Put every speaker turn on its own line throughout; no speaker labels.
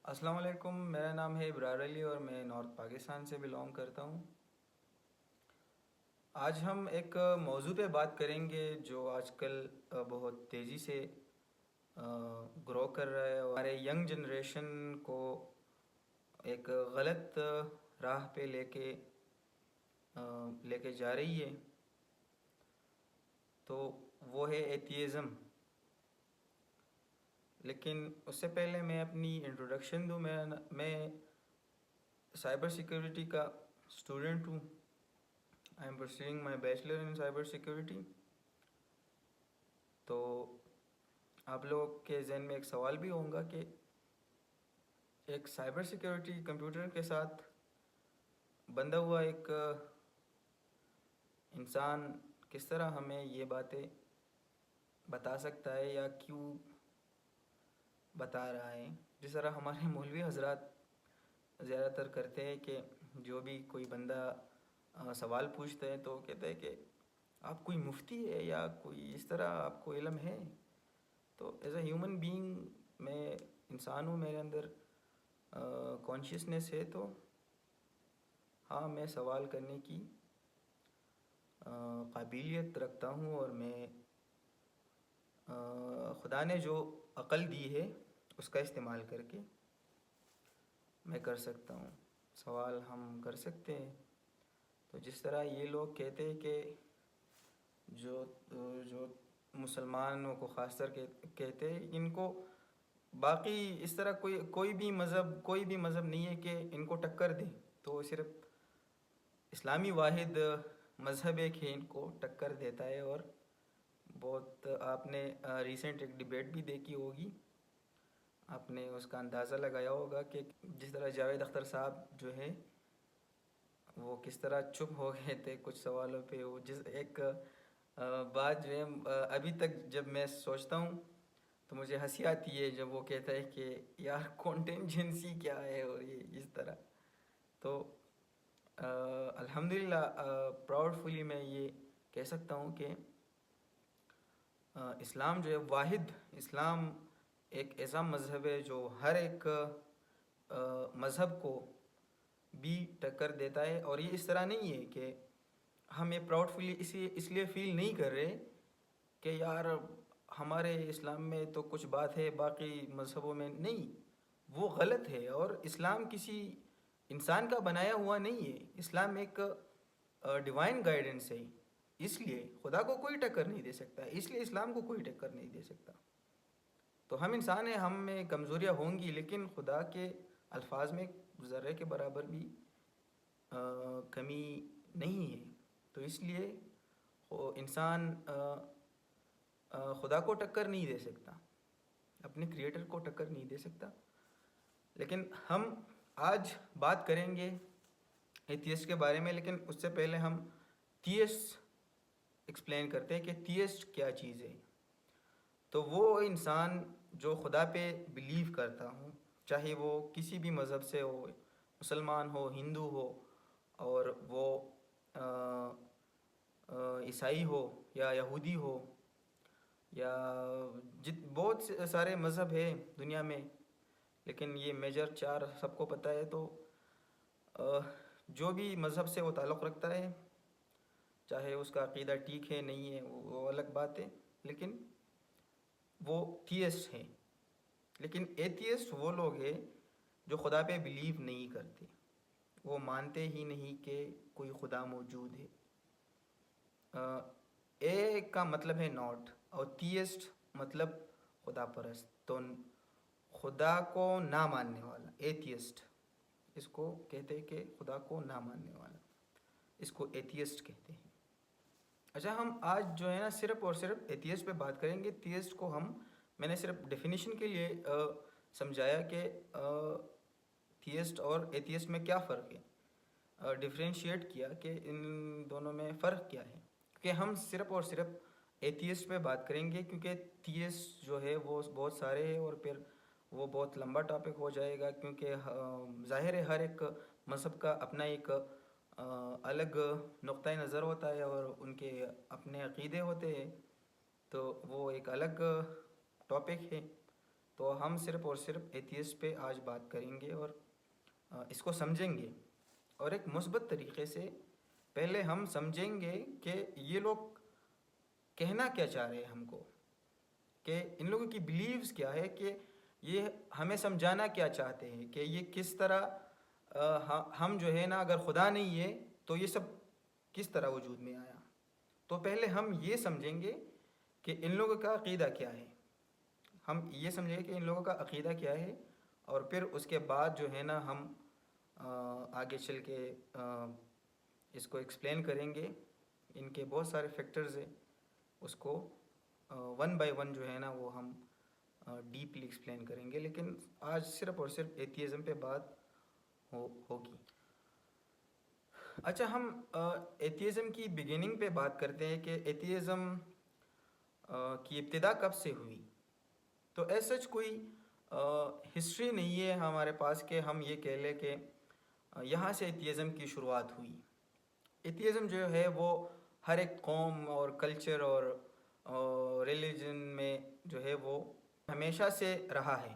السلام علیکم، میرا نام ہے ابرار علی اور میں نارتھ پاکستان سے بلونگ کرتا ہوں۔ آج ہم ایک موضوع پہ بات کریں گے جو آج کل بہت تیزی سے گرو کر رہا ہے اور ہمارے ینگ جنریشن کو ایک غلط راہ پہ لے کے جا رہی ہے، تو وہ ہے ایتھیزم۔ لیکن اس سے پہلے میں اپنی انٹروڈکشن دوں۔ میں سائبر سیکیورٹی کا اسٹوڈنٹ ہوں۔ I am pursuing my bachelor in cyber security. تو آپ لوگ کے ذہن میں ایک سوال بھی ہوگا کہ ایک سائبر سیکیورٹی کمپیوٹر کے ساتھ بندھا ہوا ایک انسان کس طرح ہمیں یہ باتیں بتا سکتا ہے یا کیوں بتا رہا ہے۔ جس طرح ہمارے مولوی حضرات زیادہ تر کرتے ہیں کہ جو بھی کوئی بندہ سوال پوچھتے ہیں تو کہتے ہیں کہ آپ کوئی مفتی ہے یا کوئی اس طرح آپ کو علم ہے۔ تو ایز اے ہیومن بینگ میں انسان ہوں، میرے اندر کانشیسنیس ہے، تو ہاں میں سوال کرنے کی قابلیت رکھتا ہوں، اور میں خدا نے جو عقل دی ہے اس کا استعمال کر کے میں کر سکتا ہوں، سوال ہم کر سکتے ہیں۔ تو جس طرح یہ لوگ کہتے ہیں کہ جو جو مسلمانوں کو خاص طر کے کہتے ہیں، ان کو باقی اس طرح کوئی بھی مذہب نہیں ہے کہ ان کو ٹکر دے، تو صرف اسلامی واحد مذہب ایک ہے ان کو ٹکر دیتا ہے۔ اور بہت آپ نے ریسنٹ ایک ڈبیٹ بھی دیکھی ہوگی، آپ نے اس کا اندازہ لگایا ہوگا کہ جس طرح جاوید اختر صاحب جو ہے وہ کس طرح چپ ہو گئے تھے کچھ سوالوں پہ۔ وہ جس ایک بات جو ہے ابھی تک جب میں سوچتا ہوں تو مجھے ہنسی آتی ہے جب وہ کہتا ہے کہ یار کانٹینجنسی کیا ہے، اور یہ اس طرح۔ تو الحمدللہ پراؤڈ فلی میں یہ کہہ سکتا ہوں کہ اسلام جو ہے واحد، اسلام ایک ایسا مذہب ہے جو ہر ایک مذہب کو بھی ٹکر دیتا ہے۔ اور یہ اس طرح نہیں ہے کہ ہم یہ پراؤڈ فلی اس لیے فیل نہیں کر رہے کہ یار ہمارے اسلام میں تو کچھ بات ہے باقی مذہبوں میں نہیں، وہ غلط ہے۔ اور اسلام کسی انسان کا بنایا ہوا نہیں ہے، اسلام ایک ڈیوائن گائیڈنس ہے، اس لیے خدا کو کوئی ٹکر نہیں دے سکتا، اس لیے اسلام کو کوئی ٹکر نہیں دے سکتا۔ تو ہم انسان ہیں، ہم میں کمزوریاں ہوں گی، لیکن خدا کے الفاظ میں ذرے کے برابر بھی کمی نہیں ہے۔ تو اس لیے انسان خدا کو ٹکر نہیں دے سکتا، اپنے کریٹر کو ٹکر نہیں دے سکتا۔ لیکن ہم آج بات کریں گے ایتھیسٹ کے بارے میں، لیکن اس سے پہلے ہم تھیسٹ ایکسپلین کرتے ہیں کہ تھیسٹ کیا چیز ہے۔ تو وہ انسان جو خدا پہ بلیو کرتا ہوں، چاہے وہ کسی بھی مذہب سے ہو، مسلمان ہو، ہندو ہو، اور وہ عیسائی ہو یا یہودی ہو، یا بہت سارے مذہب ہیں دنیا میں، لیکن یہ میجر چار سب کو پتہ ہے۔ تو جو بھی مذہب سے وہ تعلق رکھتا ہے، چاہے اس کا عقیدہ ٹھیک ہے نہیں ہے وہ الگ بات ہے، لیکن وہ تھیسٹ ہیں۔ لیکن ایتھیسٹ وہ لوگ ہیں جو خدا پہ بلیو نہیں کرتے، وہ مانتے ہی نہیں کہ کوئی خدا موجود ہے۔ اے کا مطلب ہے ناٹ، اور تھیسٹ مطلب خدا پرست، تو خدا کو نہ ماننے والا ایتھیسٹ، اس کو کہتے ہیں کہ خدا کو نہ ماننے والا، اس کو ایتھیسٹ کہتے ہیں۔ اچھا، ہم آج جو ہے نا صرف اور صرف ایتھیسٹ پہ بات کریں گے۔ تھیسٹ کو میں نے صرف ڈیفینیشن کے لیے سمجھایا کہ تھیسٹ اور ایتھیسٹ میں کیا فرق ہے، ڈیفرینشیٹ کیا کہ ان دونوں میں فرق کیا ہے، کہ ہم صرف اور صرف ایتھیسٹ پہ بات کریں گے، کیونکہ تھیسٹ جو ہے وہ بہت سارے ہیں اور پھر وہ بہت لمبا ٹاپک ہو جائے گا، کیونکہ ظاہر ہے ہر ایک مذہب کا اپنا ایک الگ نقطۂ نظر ہوتا ہے اور ان کے اپنے عقیدے ہوتے ہیں، تو وہ ایک الگ ٹاپک ہے۔ تو ہم صرف اور صرف ایتھیسٹ پہ آج بات کریں گے اور اس کو سمجھیں گے، اور ایک مثبت طریقے سے پہلے ہم سمجھیں گے کہ یہ لوگ کہنا کیا چاہ رہے ہیں ہم کو، کہ ان لوگوں کی بلیوز کیا ہے، کہ یہ ہمیں سمجھانا کیا چاہتے ہیں، کہ یہ کس طرح ہم جو ہے نا، اگر خدا نہیں ہے تو یہ سب کس طرح وجود میں آیا۔ تو پہلے ہم یہ سمجھیں گے کہ ان لوگوں کا عقیدہ کیا ہے، ہم یہ سمجھیں گے کہ ان لوگوں کا عقیدہ کیا ہے، اور پھر اس کے بعد جو ہے نا ہم آگے چل کے اس کو ایکسپلین کریں گے۔ ان کے بہت سارے فیکٹرز ہیں، اس کو ون بائی ون جو ہے نا وہ ہم ڈیپلی ایکسپلین کریں گے، لیکن آج صرف اور صرف ایتھیزم پہ بات ہوگی۔ اچھا، ہم ایتھیزم کی بگننگ پہ بات کرتے ہیں کہ ایتھیزم کی ابتدا کب سے ہوئی۔ تو ایسا کوئی ہسٹری نہیں ہے ہمارے پاس کہ ہم یہ کہہ لیں کہ یہاں سے ایتھیزم کی شروعات ہوئی۔ ایتھیزم جو ہے وہ ہر ایک قوم اور کلچر اور ریلیجن میں جو ہے وہ ہمیشہ سے رہا ہے،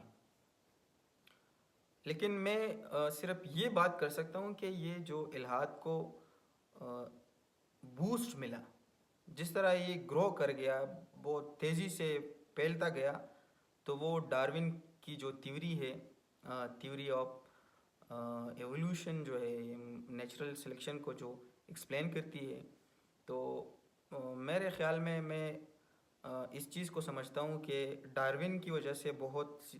لیکن میں صرف یہ بات کر سکتا ہوں کہ یہ جو الہاد کو بوسٹ ملا، جس طرح یہ گرو کر گیا، بہت تیزی سے پھیلتا گیا، تو وہ ڈارون کی جو تھیوری ہے، تھیوری آف ایولیوشن جو ہے، نیچرل سلیکشن کو جو ایکسپلین کرتی ہے، تو میرے خیال میں اس چیز کو سمجھتا ہوں کہ ڈارون کی وجہ سے بہت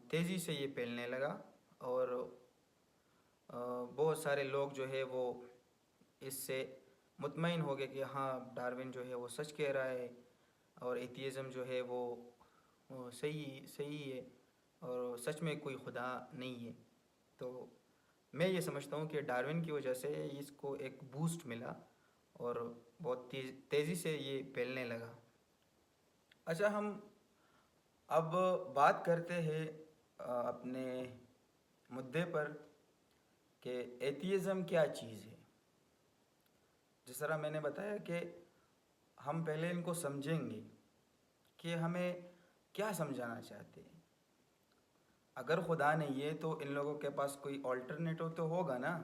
تیزی سے یہ پھیلنے لگا، اور بہت سارے لوگ جو ہے وہ اس سے مطمئن ہو گئے کہ ہاں ڈارون جو ہے وہ سچ کہہ رہا ہے، اور ایتھیزم جو ہے وہ صحیح ہے، اور سچ میں کوئی خدا نہیں ہے۔ تو میں یہ سمجھتا ہوں کہ ڈارون کی وجہ سے اس کو ایک بوسٹ ملا، اور بہت تیزی سے یہ پھیلنے لگا۔ اچھا، ہم اب بات کرتے ہیں اپنے مدعے پر کہ ایتھیزم کیا چیز ہے۔ جس طرح میں نے بتایا کہ ہم پہلے ان کو سمجھیں گے کہ ہمیں کیا سمجھانا چاہتے ہیں۔ اگر خدا نہیں ہے تو ان لوگوں کے پاس کوئی آلٹرنیٹو تو ہوگا نا،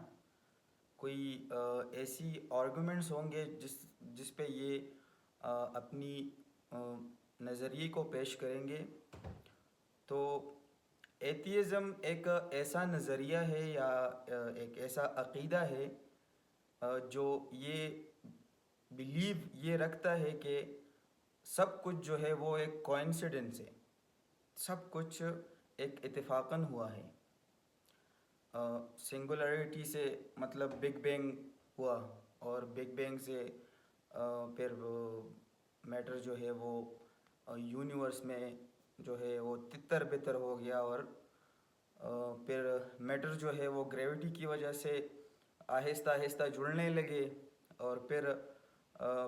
کوئی ایسی آرگومنٹس ہوں گے جس پہ یہ اپنی نظریے کو پیش کریں گے۔ تو ایتھیزم ایک ایسا نظریہ ہے یا ایک ایسا عقیدہ ہے جو یہ بلیو یہ رکھتا ہے کہ سب کچھ جو ہے وہ ایک کوئنسیڈنس ہے، سب کچھ ایک اتفاقاً ہوا ہے۔ سنگولیرٹی سے مطلب بگ بینگ ہوا، اور بگ بینگ سے پھر میٹر جو ہے وہ یونیورس میں جو ہے وہ تتر بتر ہو گیا، اور پھر میٹر جو ہے وہ گریوٹی کی وجہ سے آہستہ آہستہ جڑنے لگے، اور پھر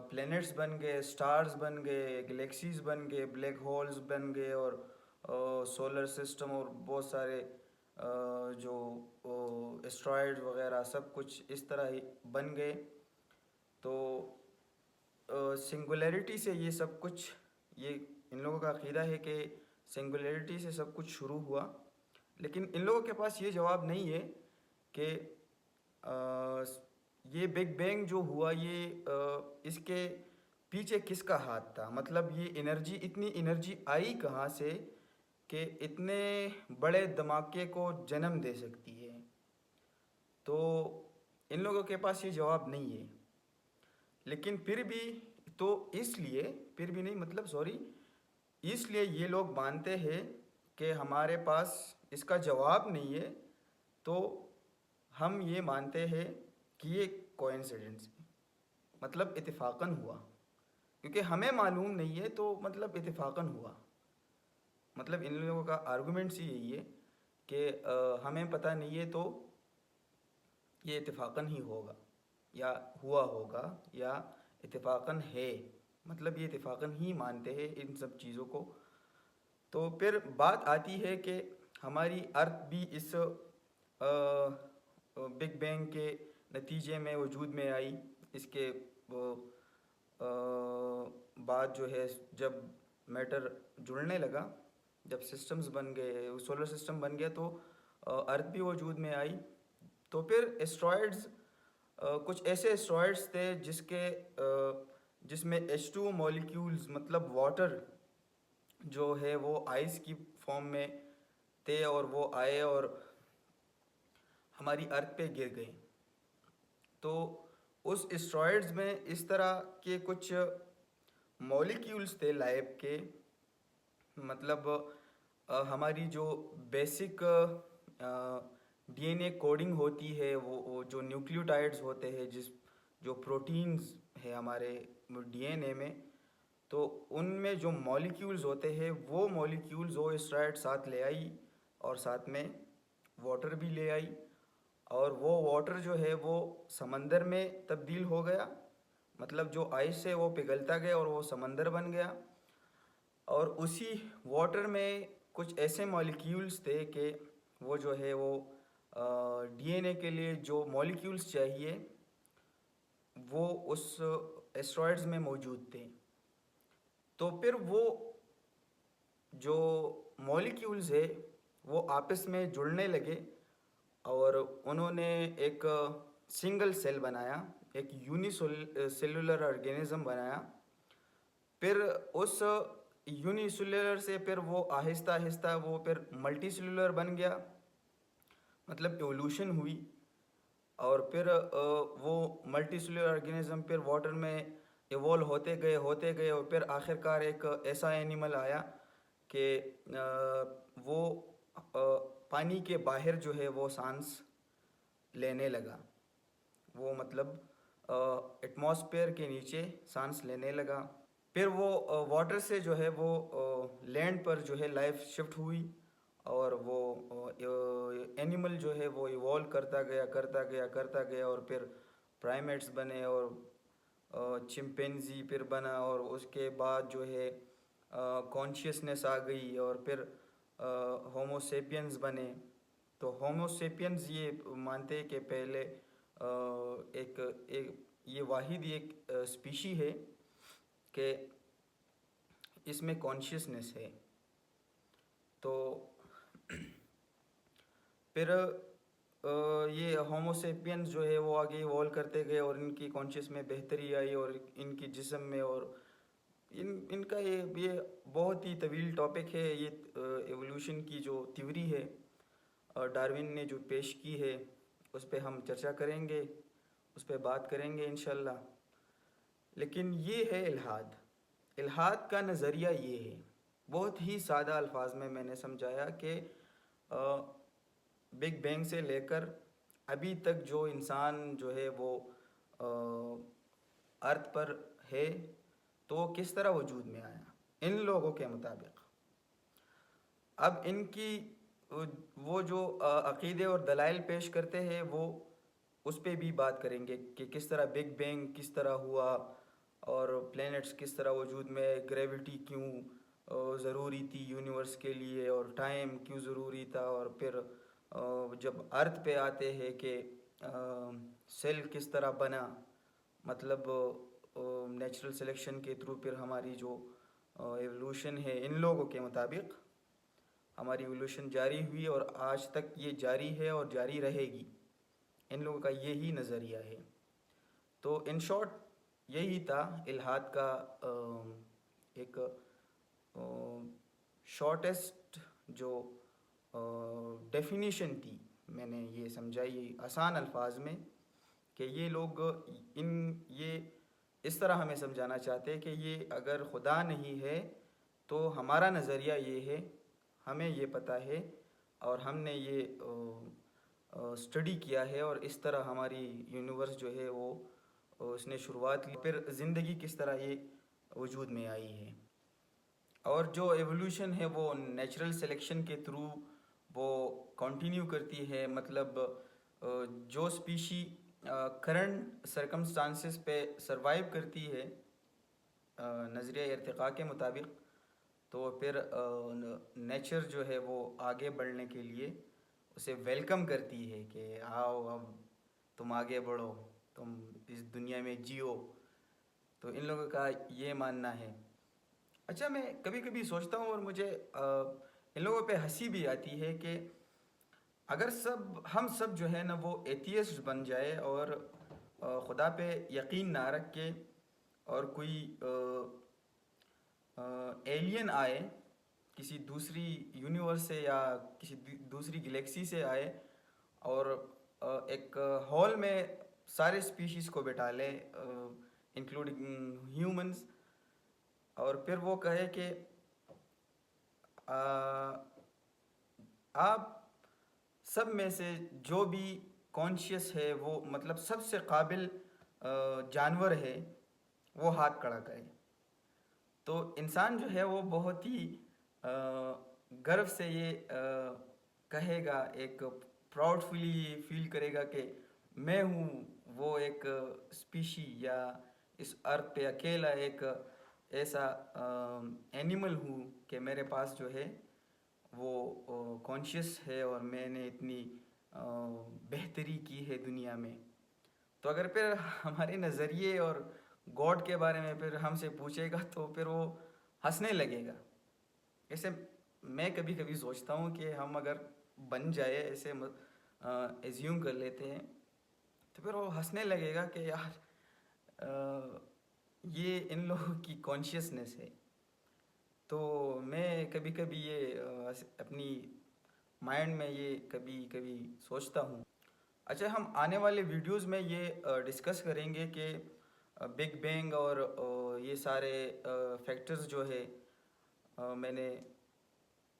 پلینٹس بن گئے، سٹارز بن گئے، گلیکسیز بن گئے، بلیک ہولز بن گئے، اور سولر سسٹم اور بہت سارے جو اسٹرائڈ وغیرہ سب کچھ اس طرح ہی بن گئے۔ تو سنگولیرٹی سے یہ سب کچھ، یہ ان لوگوں کا عقیدہ ہے کہ سنگولیرٹی سے سب کچھ شروع ہوا، لیکن ان لوگوں کے پاس یہ جواب نہیں ہے کہ یہ بگ بینگ جو ہوا یہ اس کے پیچھے کس کا ہاتھ تھا، مطلب یہ انرجی، اتنی انرجی آئی کہاں سے کہ اتنے بڑے دھماکے کو جنم دے سکتی ہے۔ تو ان لوگوں کے پاس یہ جواب نہیں ہے، لیکن پھر بھی پھر بھی نہیں مطلب اس لیے یہ لوگ مانتے ہیں کہ ہمارے پاس اس کا جواب نہیں ہے، تو ہم یہ مانتے ہیں کہ یہ کوئنسیڈنس ہے، مطلب اتفاقاً ہوا، کیونکہ ہمیں معلوم نہیں ہے تو مطلب اتفاقاً ہوا۔ مطلب ان لوگوں کا آرگومنٹس یہی ہے کہ ہمیں پتہ نہیں ہے تو یہ اتفاقاً ہی ہوگا، یا ہوا ہوگا، یا اتفاقاً ہے، مطلب یہ اتفاقاً ہی مانتے ہیں ان سب چیزوں کو۔ تو پھر بات آتی ہے کہ ہماری ارتھ بھی اس بگ بینگ کے نتیجے میں وجود میں آئی۔ اس کے بعد جو ہے جب میٹر جڑنے لگا، جب سسٹمز بن گئے، سولر سسٹم بن گیا، تو ارتھ بھی وجود میں آئی. تو پھر اسٹرائڈز، کچھ ایسے اسٹرائڈس تھے جس میں H2 مالیکیولز، مطلب واٹر جو ہے وہ آئس کی فارم میں تھے، اور وہ آئے اور ہماری ارتھ پہ گر گئے. تو اس اسٹرائڈز میں اس طرح کے کچھ مالیکیولز تھے لائف کے، مطلب ہماری جو بیسک ڈی این اے کوڈنگ ہوتی ہے، وہ جو نیوکلیوٹائڈز ہوتے ہیں، جو پروٹینز ہے ہمارے ڈی این اے میں، تو ان میں جو مالیکیولز ہوتے ہیں، وہ مالیکیولز وہ اسٹرائڈ ساتھ لے آئی، اور ساتھ میں واٹر بھی لے آئی. اور وہ واٹر جو ہے وہ سمندر میں تبدیل ہو گیا، مطلب جو آئس سے وہ پگھلتا گیا اور وہ سمندر بن گیا. اور اسی واٹر میں کچھ ایسے مالیکیولز تھے کہ وہ جو ہے وہ ڈی این اے کے لیے جو مالیکیولز چاہیے وہ اس ایسٹرائڈز میں موجود تھے. تو پھر وہ جو مالیکیولز ہے وہ آپس میں جڑنے لگے، اور انہوں نے ایک سنگل سیل بنایا، ایک سیلولر آرگینزم بنایا. پھر اس یونی سیلولر سے پھر وہ آہستہ آہستہ وہ پھر ملٹی سیلولر بن گیا، مطلب ایولوشن ہوئی. اور پھر وہ ملٹی سیلولر آرگینزم پھر واٹر میں ایوولو ہوتے گئے، اور پھر آخرکار ایک ایسا اینیمل آیا کہ وہ پانی کے باہر جو ہے وہ سانس لینے لگا، وہ مطلب ایٹماسفیئر کے نیچے سانس لینے لگا. پھر وہ واٹر سے جو ہے وہ لینڈ پر جو ہے لائف شفٹ ہوئی، اور وہ اینیمل جو ہے وہ ایوالو کرتا گیا، اور پھر پرائمیٹس بنے، اور چمپینزی پھر بنا، اور اس کے بعد جو ہے کانشیسنیس آ گئی، اور پھر ہومو سیپینز بنے. تو ہومو سیپینز یہ مانتے ہیں کہ پہلے ایک یہ واحد ایک اسپیشی ہے کہ اس میں کانشیسنیس ہے. تو پھر یہ ہومو سیپینز جو ہے وہ آگے ایوالو کرتے گئے، اور ان کی کانشیس میں بہتری آئی، اور ان کی جسم میں، اور ان کا یہ بہت ہی طویل ٹاپک ہے. یہ ایوولوشن کی جو تھیوری ہے ڈارون نے جو پیش کی ہے، اس پہ ہم چرچا کریں گے، اس پہ بات کریں گے انشاءاللہ. لیکن یہ ہے الحاد کا نظریہ. یہ ہے بہت ہی سادہ الفاظ میں نے سمجھایا کہ بگ بینگ سے لے کر ابھی تک جو انسان جو ہے وہ ارتھ پر ہے، تو وہ کس طرح وجود میں آیا ان لوگوں کے مطابق. اب ان کی وہ جو عقیدے اور دلائل پیش کرتے ہیں، وہ اس پہ بھی بات کریں گے کہ کس طرح بگ بینگ کس طرح ہوا، اور پلینٹس کس طرح وجود میں، گریوٹی کیوں ضروری تھی یونیورس کے لیے، اور ٹائم کیوں ضروری تھا. اور پھر جب ارتھ پہ آتے ہیں کہ سیل کس طرح بنا، مطلب نیچرل سلیکشن کے تھرو پھر ہماری جو ایوولوشن ہے ان لوگوں کے مطابق ہماری ایوولوشن جاری ہوئی، اور آج تک یہ جاری ہے اور جاری رہے گی. ان لوگوں کا یہی نظریہ ہے. تو ان شارٹ یہی تھا الحاد کا ایک شارٹیسٹ جو ڈیفینیشن تھی. میں نے یہ سمجھائی آسان الفاظ میں کہ یہ لوگ یہ اس طرح ہمیں سمجھانا چاہتے ہیں کہ یہ اگر خدا نہیں ہے تو ہمارا نظریہ یہ ہے، ہمیں یہ پتہ ہے، اور ہم نے یہ اسٹڈی کیا ہے، اور اس طرح ہماری یونیورس جو ہے وہ اس نے شروعات کی، پھر زندگی کس طرح یہ وجود میں آئی ہے. اور جو ایوولوشن ہے وہ نیچرل سلیکشن کے تھرو وہ کنٹینیو کرتی ہے. مطلب جو اسپیشی کرنٹ سرکمسٹانسز پہ سروائیو کرتی ہے نظریہ ارتقاء کے مطابق، تو پھر نیچر جو ہے وہ آگے بڑھنے کے لیے اسے ویلکم کرتی ہے کہ آؤ اب تم آگے بڑھو، تم اس دنیا میں جیو. تو ان لوگوں کا یہ ماننا ہے. اچھا، میں کبھی کبھی سوچتا ہوں اور مجھے ان لوگوں پہ ہنسی بھی آتی ہے کہ اگر ہم سب جو ہے نا وہ ایتھیسٹ بن جائے اور خدا پہ یقین نہ رکھ کے اور کوئی ایلین آئے کسی دوسری یونیورس سے یا کسی دوسری گلیکسی سے آئے اور ایک ہال میں سارے اسپیشیز کو بٹھا لے انکلوڈنگ ہیومنز، اور پھر وہ کہے کہ آپ سب میں سے جو بھی کانشیس ہے وہ مطلب سب سے قابل جانور ہے وہ ہاتھ کھڑا کرے، تو انسان جو ہے وہ بہت ہی گرو سے یہ کہے گا، ایک پراؤڈ فلی فیل کرے گا کہ میں ہوں وہ ایک اسپیشی یا اس ارتھ پہ اکیلا ایک ایسا اینیمل ہوں کہ میرے پاس جو ہے وہ کانشیس ہے اور میں نے اتنی بہتری کی ہے دنیا میں۔ تو اگر پھر ہمارے نظریے اور گاڈ کے بارے میں پھر ہم سے پوچھے گا تو پھر وہ ہنسنے لگے گا۔ ایسے میں کبھی کبھی سوچتا ہوں کہ ہم اگر بن جائے ایسے ایزیوم کر لیتے ہیں تو پھر وہ ہنسنے لگے گا کہ یار یہ ان لوگوں کی کانشیسنس ہے۔ تو میں کبھی کبھی یہ اپنی مائنڈ میں یہ کبھی کبھی سوچتا ہوں۔ اچھا، ہم آنے والے ویڈیوز میں یہ ڈسکس کریں گے کہ بگ بینگ اور یہ سارے فیکٹرز جو ہے میں نے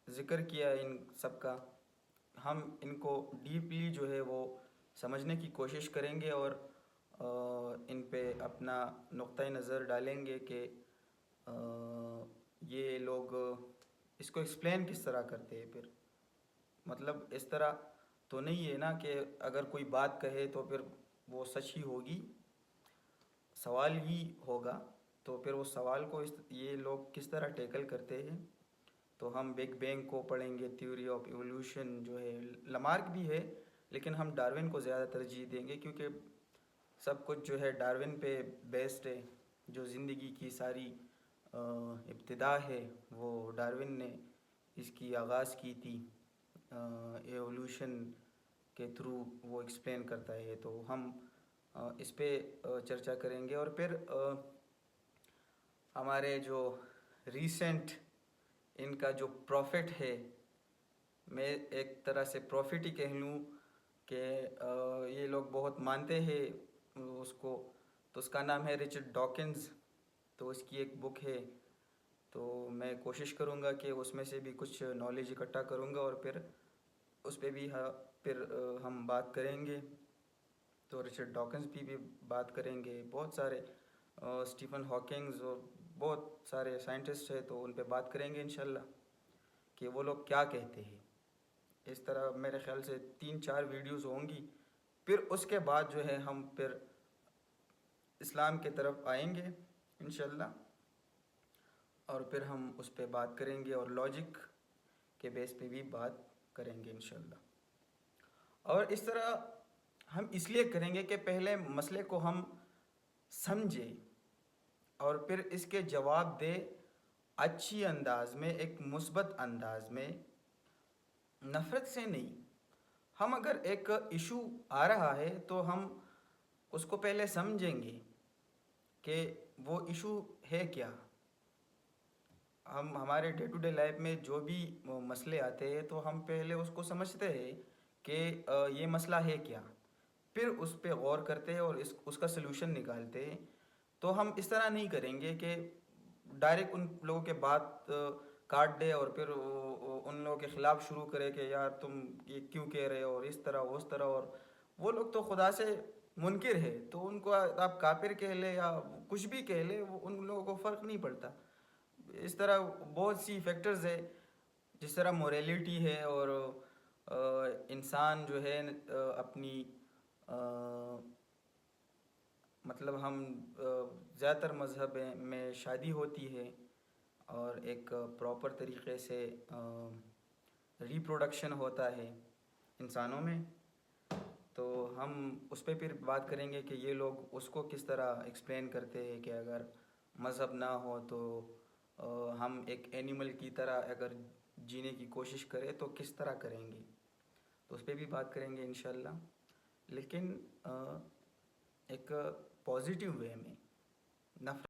ذکر کیا ان سب کا، ہم ان کو ڈیپلی جو ہے وہ سمجھنے کی کوشش کریں گے اور ان پہ اپنا نقطۂ نظر ڈالیں گے کہ یہ لوگ اس کو ایکسپلین کس طرح کرتے ہیں۔ پھر مطلب اس طرح تو نہیں ہے نا کہ اگر کوئی بات کہے تو پھر وہ سچ ہی ہوگی، سوال ہی ہوگا، تو پھر وہ سوال کو یہ لوگ کس طرح ٹیکل کرتے ہیں۔ تو ہم بگ بینگ کو پڑھیں گے، تھیوری آف ایولیوشن جو ہے، لمارک بھی ہے لیکن ہم ڈاروین کو زیادہ ترجیح دیں گے کیونکہ سب کچھ جو ہے ڈاروین پہ بیسڈ ہے۔ جو زندگی کی ساری ابتدا ہے وہ ڈاروین نے اس کی آغاز کی تھی، ایولیوشن کے تھرو وہ ایکسپلین کرتا ہے۔ تو ہم اس پہ چرچا کریں گے، اور پھر ہمارے جو ریسنٹ ان کا جو پروفٹ ہے، میں ایک طرح سے پروفٹ ہی کہہ لوں کہ یہ لوگ بہت مانتے ہیں اس کو، تو اس کا نام ہے رچرڈ ڈاکنز۔ تو اس کی ایک بک ہے، تو میں کوشش کروں گا کہ اس میں سے بھی کچھ نالج اکٹھا کروں گا اور پھر اس پہ بھی پھر ہم بات کریں گے۔ تو رچرڈ ڈاکنز بھی بات کریں گے، بہت سارے اسٹیفن ہاکنگز اور بہت سارے سائنٹسٹ ہیں، تو ان پہ بات کریں گے انشاءاللہ کہ وہ لوگ کیا کہتے ہیں۔ اس طرح میرے خیال سے 3-4 ویڈیوز ہوں گی، پھر اس کے بعد جو ہے ہم پھر اسلام کی طرف آئیں گے انشاءاللہ، اور پھر ہم اس پہ بات کریں گے اور لاجک کے بیس پہ بھی بات کریں گے انشاءاللہ۔ اور اس طرح ہم اس لیے کریں گے کہ پہلے مسئلے کو ہم سمجھیں اور پھر اس کے جواب دے اچھی انداز میں، ایک مثبت انداز میں، نفرت سے نہیں۔ ہم اگر ایک ایشو آ رہا ہے تو ہم اس کو پہلے سمجھیں گے کہ وہ ایشو ہے کیا۔ ہم ہمارے ڈے ٹو ڈے لائف میں جو بھی مسئلے آتے ہیں تو ہم پہلے اس کو سمجھتے ہیں کہ یہ مسئلہ ہے کیا، پھر اس پہ غور کرتے ہیں اور اس کا سلوشن نکالتے ہیں۔ تو ہم اس طرح نہیں کریں گے کہ ڈائریکٹ ان لوگوں کے بات کاٹ دے اور پھر ان لوگوں کے خلاف شروع کرے کہ یار تم یہ کیوں کہہ رہے ہو، اور اس طرح اس طرح، اور وہ لوگ تو خدا سے منکر ہے، تو ان کو آپ کافر کہہ لے یا کچھ بھی کہہ لے، وہ ان لوگوں کو فرق نہیں پڑتا۔ اس طرح بہت سی فیکٹرز ہے، جس طرح موریلٹی ہے، اور انسان جو ہے اپنی مطلب ہم زیادہ تر مذہب میں شادی ہوتی ہے اور ایک پراپر طریقے سے ریپروڈکشن ہوتا ہے انسانوں میں، تو ہم اس پہ پھر بات کریں گے کہ یہ لوگ اس کو کس طرح ایکسپلین کرتے ہیں کہ اگر مذہب نہ ہو تو ہم ایک اینیمل کی طرح اگر جینے کی کوشش کرے تو کس طرح کریں گے، تو اس پہ بھی بات کریں گے انشاءاللہ، لیکن ایک پازیٹیو وے میں، نفرت